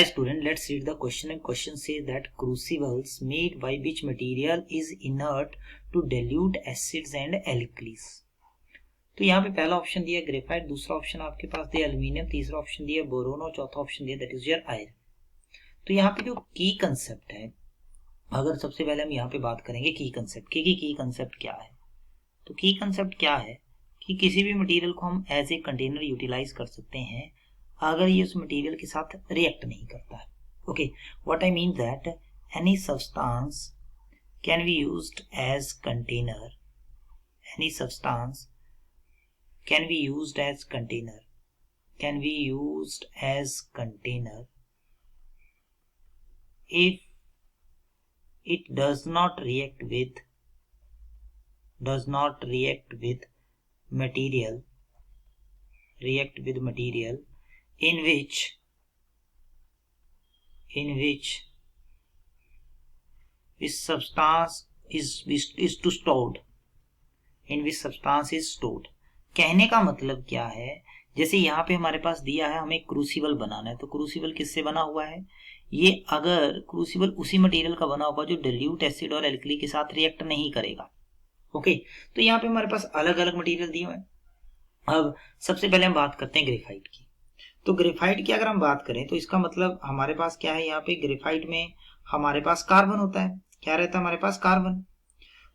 Hi student, let's read the question and question says that crucibles made by which material is inert to dilute acids and alkalis। तो यहाँ पे पहला option दिया graphite, दूसरा option आपके पास दिया aluminium, तीसरा ऑप्शन दिया बोरोन और चौथा ऑप्शन दिया दैट इज योर आयरन। तो यहाँ पे जो की कंसेप्ट है, अगर सबसे पहले हम यहाँ पे बात करेंगे की कंसेप्ट की कंसेप्ट क्या है। तो की कंसेप्ट क्या है कि किसी भी मटेरियल को हम एज ए कंटेनर यूटिलाइज कर सकते हैं अगर ये उस मटेरियल के साथ रिएक्ट नहीं करता है। Okay, what I mean that any substance can be used as container, any substance can be used as container, can be used as container if it does not react with material in which this substance is stored, in which substance is stored। कहने का मतलब क्या है, जैसे यहाँ पे हमारे पास दिया है हमें क्रूसिबल बनाना है, तो क्रूसिबल किससे बना हुआ है, ये अगर क्रूसिबल उसी मटेरियल का बना होगा जो डिल्यूट एसिड और एल्कली के साथ रिएक्ट नहीं करेगा। ओके, तो यहाँ पे हमारे पास अलग अलग मटेरियल दिए हुए हैं। अब सबसे पहले हम बात करते हैं ग्रेफाइट की। तो ग्रेफाइट की अगर हम बात करें तो इसका मतलब हमारे पास क्या है, यहाँ पे ग्रेफाइट में हमारे पास कार्बन होता है। क्या रहता है हमारे पास, कार्बन।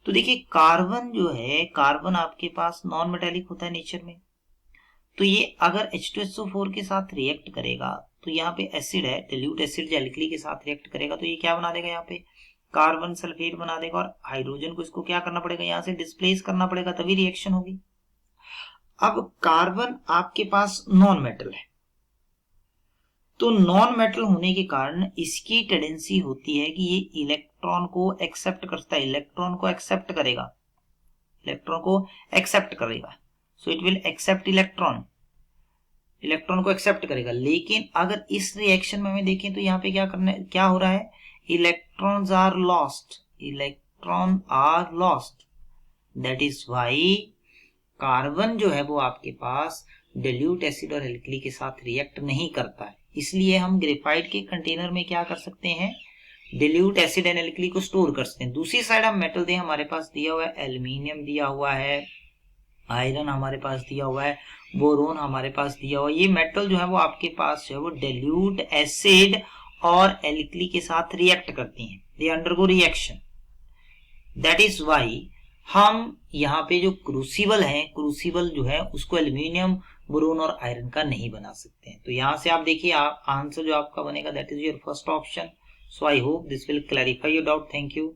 तो देखिए कार्बन जो है, कार्बन आपके पास नॉन मेटेलिक होता है नेचर में। तो ये अगर H2SO4 के साथ रिएक्ट करेगा तो यहाँ पे एसिड है, डिल्यूट एसिड जो एल्कली के साथ रिएक्ट करेगा तो ये क्या बना देगा, यहाँ पे कार्बन सल्फेट बना देगा और हाइड्रोजन को इसको क्या करना पड़ेगा, यहाँ से डिस्प्लेस करना पड़ेगा, तभी रिएक्शन होगी। अब कार्बन आपके पास नॉन मेटल है, तो नॉन मेटल होने के कारण इसकी टेंडेंसी होती है कि ये इलेक्ट्रॉन को एक्सेप्ट करता है, इलेक्ट्रॉन को एक्सेप्ट करेगा, so it will accept electron को एक्सेप्ट करेगा। लेकिन अगर इस रिएक्शन में हमें देखें तो यहाँ पे क्या हो रहा है, electrons are lost, that is why carbon जो है वो आपके पास डिल्यूट एसिड और एल्कली के साथ रिएक्ट नहीं करता है। इसलिए हम ग्रेफाइट के कंटेनर में क्या कर सकते हैं, डिल्यूट एसिड एंड एल्कली को स्टोर कर सकते हैं। दूसरी साइड हम मेटल दें, हमारे पास दिया हुआ है एल्यूमिनियम दिया हुआ है, आयरन हमारे पास दिया हुआ है, बोरोन हमारे पास दिया हुआ है। ये मेटल जो है वो आपके पास जो है वो डिल्यूट एसिड और एल्कली के साथ रिएक्ट करती हैं, they undergo reaction. That is why हम यहाँ पे जो क्रूसिबल जो है उसको एल्यूमिनियम, बोरोन और आयरन का नहीं बना सकते हैं। तो यहाँ से आप देखिए आंसर जो आपका बनेगा that is your first option. So I hope this will clarify your doubt. Thank you.